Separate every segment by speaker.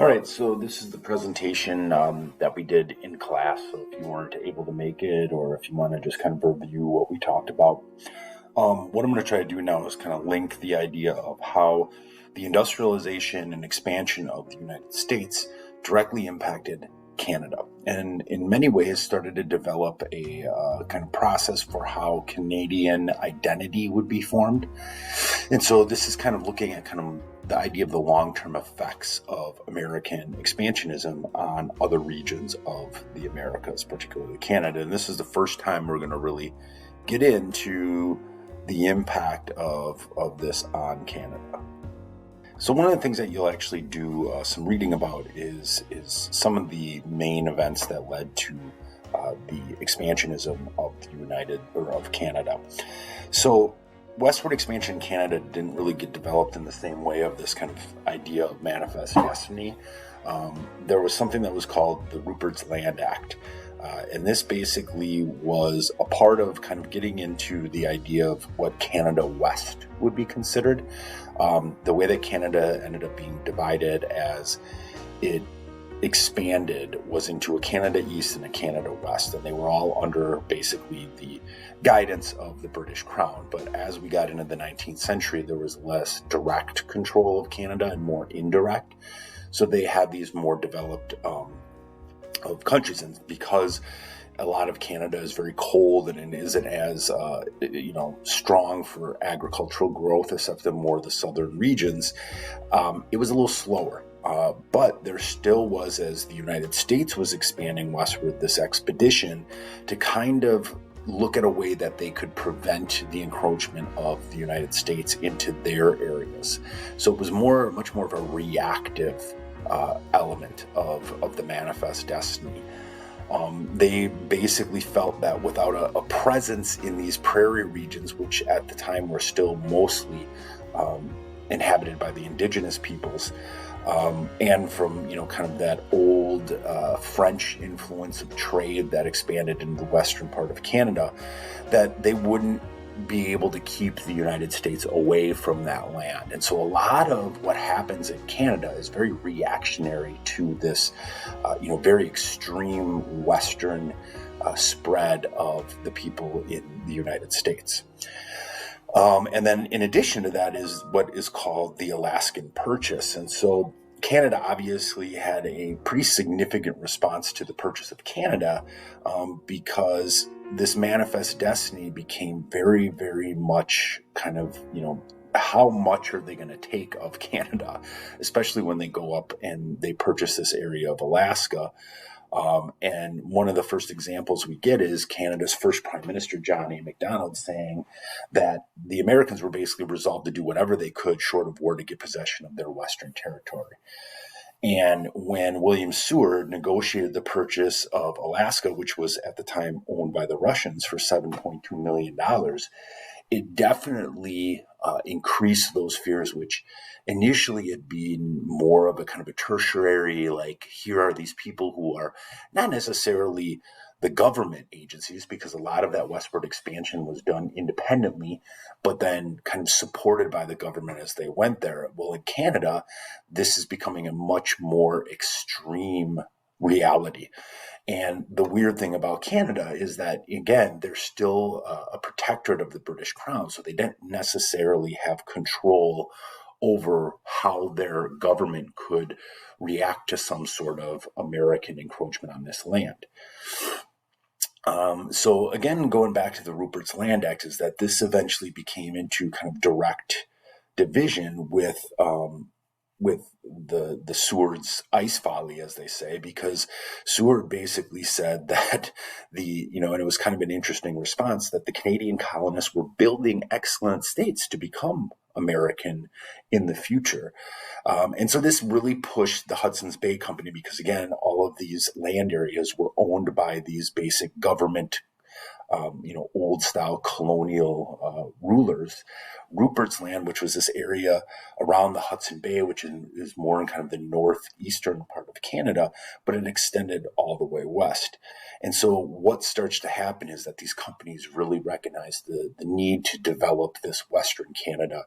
Speaker 1: All right, so this is the presentation that we did in class. So if you weren't able to make it, or if you want to just kind of review what we talked about, what I'm going to try to do now is kind of link the idea of how the industrialization and expansion of the United States directly impacted Canada, and in many ways started to develop a kind of process for how Canadian identity would be formed. And so this is kind of looking at kind of the idea of the long-term effects of American expansionism on other regions of the Americas, particularly Canada. And this is the first time we're going to really get into the impact of this on Canada. So one of the things that you'll actually do some reading about is some of the main events that led to the expansionism of of Canada. So westward expansion in Canada didn't really get developed in the same way of this kind of idea of manifest destiny. There was something that was called the Ruperts Land Act. And this basically was a part of kind of getting into the idea of what Canada West would be considered. The way that Canada ended up being divided as it expanded was into a Canada East and a Canada West, and they were all under basically the guidance of the British Crown. But as we got into the 19th century, there was less direct control of Canada and more indirect. So they had these more developed of countries, and because a lot of Canada is very cold and it isn't as strong for agricultural growth except in more of the southern regions, it was a little slower. But there still was, as the United States was expanding westward, this expedition to kind of look at a way that they could prevent the encroachment of the United States into their areas. So it was much more of a reactive element of the manifest destiny. They basically felt that without a presence in these prairie regions, which at the time were still mostly inhabited by the indigenous peoples, and from kind of that old French influence of trade that expanded into the western part of Canada, that they wouldn't be able to keep the United States away from that land. And so a lot of what happens in Canada is very reactionary to this very extreme western spread of the people in the United States. And then in addition to that is what is called the Alaskan Purchase. And so Canada obviously had a pretty significant response to the purchase of Canada because this manifest destiny became very, very much kind of, how much are they going to take of Canada, especially when they go up and they purchase this area of Alaska. And one of the first examples we get is Canada's first Prime Minister, John A. Macdonald, saying that the Americans were basically resolved to do whatever they could short of war to get possession of their Western territory. And when William Seward negotiated the purchase of Alaska, which was at the time owned by the Russians for $7.2 million, it definitely increased those fears, which initially had been more of a kind of a tertiary, like, here are these people who are not necessarily the government agencies, because a lot of that westward expansion was done independently, but then kind of supported by the government as they went there. Well, in Canada, this is becoming a much more extreme reality. And the weird thing about Canada is that, again, they're still a protectorate of the British Crown, so they don't necessarily have control over how their government could react to some sort of American encroachment on this land. So again, going back to the Ruperts Land Act, is that this eventually became into kind of direct division with the Seward's ice folly, as they say, because Seward basically said that and it was kind of an interesting response, that the Canadian colonists were building excellent states to become American in the future. And so this really pushed the Hudson's Bay Company, because again, all of these land areas were owned by these basic government old style colonial rulers. Ruperts Land, which was this area around the Hudson Bay, which is more in kind of the northeastern part of Canada, but it extended all the way west. And so what starts to happen is that these companies really recognize the need to develop this Western Canada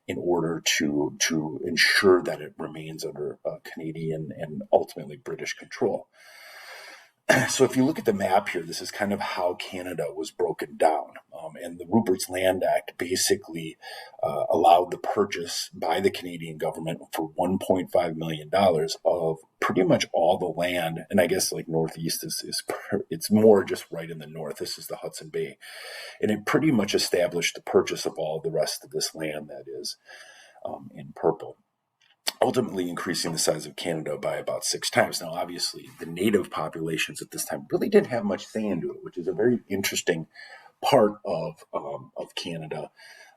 Speaker 1: in order to ensure that it remains under Canadian and ultimately British control. So if you look at the map here, this is kind of how Canada was broken down. And the Ruperts Land Act basically allowed the purchase by the Canadian government for $1.5 million of pretty much all the land. And I guess like Northeast it's more just right in the north. This is the Hudson Bay. And it pretty much established the purchase of all the rest of this land that is in purple, ultimately increasing the size of Canada by about 6 times. Now, obviously, the native populations at this time really didn't have much say into it, which is a very interesting part of Canada,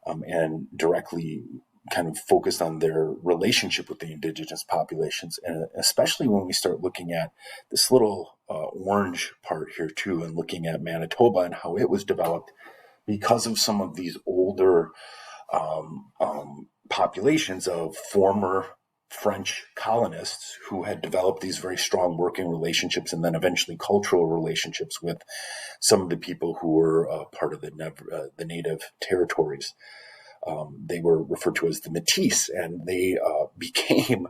Speaker 1: and directly kind of focused on their relationship with the indigenous populations. And especially when we start looking at this little orange part here too, and looking at Manitoba and how it was developed because of some of these older populations of former French colonists who had developed these very strong working relationships and then eventually cultural relationships with some of the people who were part of the native territories. They were referred to as the Métis, and they became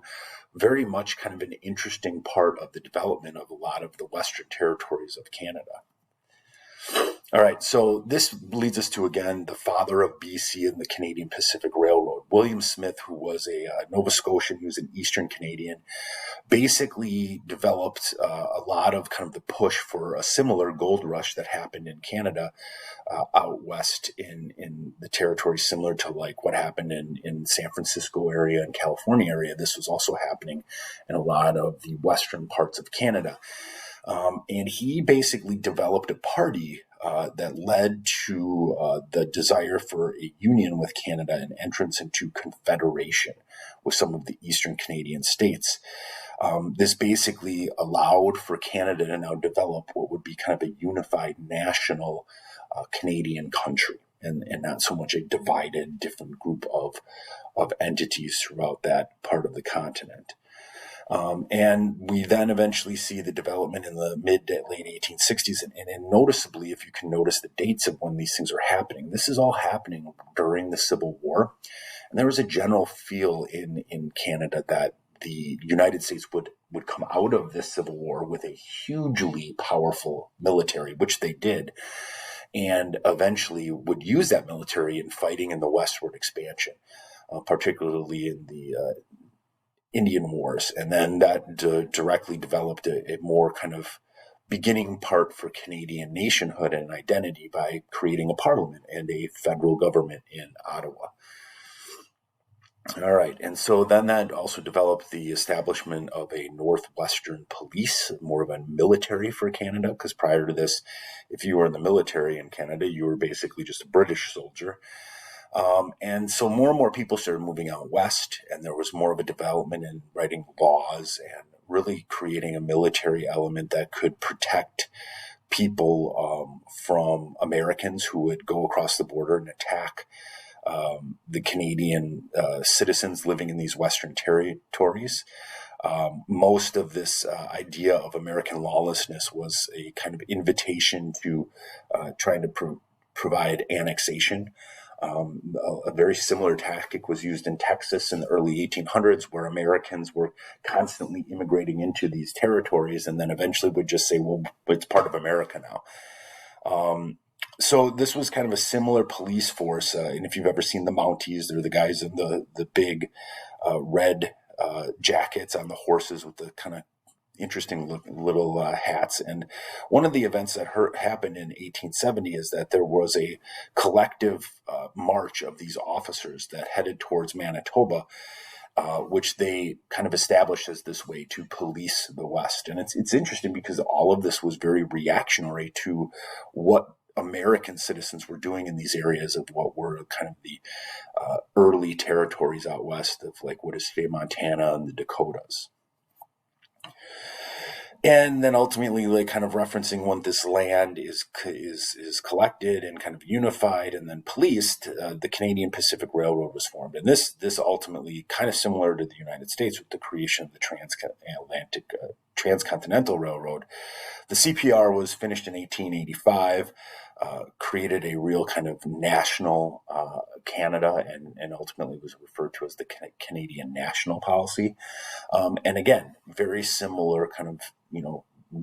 Speaker 1: very much kind of an interesting part of the development of a lot of the Western territories of Canada. All right, so this leads us to, again, the father of BC and the Canadian Pacific Railroad. William Smith, who was a Nova Scotian, who was an Eastern Canadian, basically developed a lot of kind of the push for a similar gold rush that happened in Canada out west in the territory, similar to like what happened in San Francisco area and California area. This was also happening in a lot of the western parts of Canada. And he basically developed a party that led to the desire for a union with Canada and entrance into confederation with some of the Eastern Canadian states. This basically allowed for Canada to now develop what would be kind of a unified national Canadian country, and not so much a divided different group of entities throughout that part of the continent. And we then eventually see the development in the mid to late 1860s. And noticeably, if you can notice the dates of when these things are happening, this is all happening during the Civil War. And there was a general feel in Canada that the United States would come out of this Civil War with a hugely powerful military, which they did, and eventually would use that military in fighting in the westward expansion, particularly in the Indian Wars. And then that directly developed a more kind of beginning part for Canadian nationhood and identity by creating a parliament and a federal government in Ottawa. All right, and so then that also developed the establishment of a Northwestern police, more of a military for Canada, because prior to this, if you were in the military in Canada, you were basically just a British soldier. And so more and more people started moving out west, and there was more of a development in writing laws and really creating a military element that could protect people from Americans who would go across the border and attack the Canadian citizens living in these Western territories. Most of this idea of American lawlessness was a kind of invitation to trying to provide annexation. A very similar tactic was used in Texas in the early 1800s, where Americans were constantly immigrating into these territories and then eventually would just say, well, it's part of America now. So this was kind of a similar police force. And if you've ever seen the Mounties, they're the guys in the big red jackets on the horses with the kind of interesting little hats. And one of the events that happened in 1870 is that there was a collective march of these officers that headed towards Manitoba, which they kind of established as this way to police the West. And it's interesting because all of this was very reactionary to what American citizens were doing in these areas of what were kind of the early territories out west of like what is today Montana and the Dakotas. And then ultimately, like kind of referencing when this land is collected and kind of unified and then policed, the Canadian Pacific Railroad was formed, and this ultimately kind of similar to the United States with the creation of the Transcontinental Railroad. The CPR was finished in 1885, created a real kind of national Canada, and ultimately was referred to as the Canadian National Policy. And again, very similar kind of,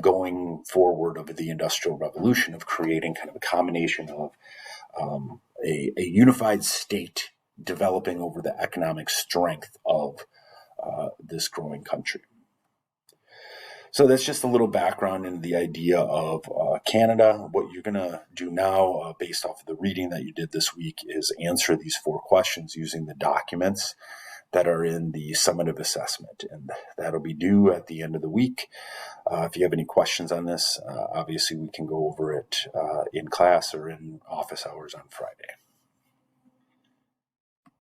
Speaker 1: going forward of the Industrial Revolution of creating kind of a combination of a unified state developing over the economic strength of this growing country. So that's just a little background into the idea of Canada. What you're going to do now, based off of the reading that you did this week, is answer these 4 questions using the documents that are in the summative assessment, and that'll be due at the end of the week. If you have any questions on this, obviously we can go over it in class or in office hours on Friday.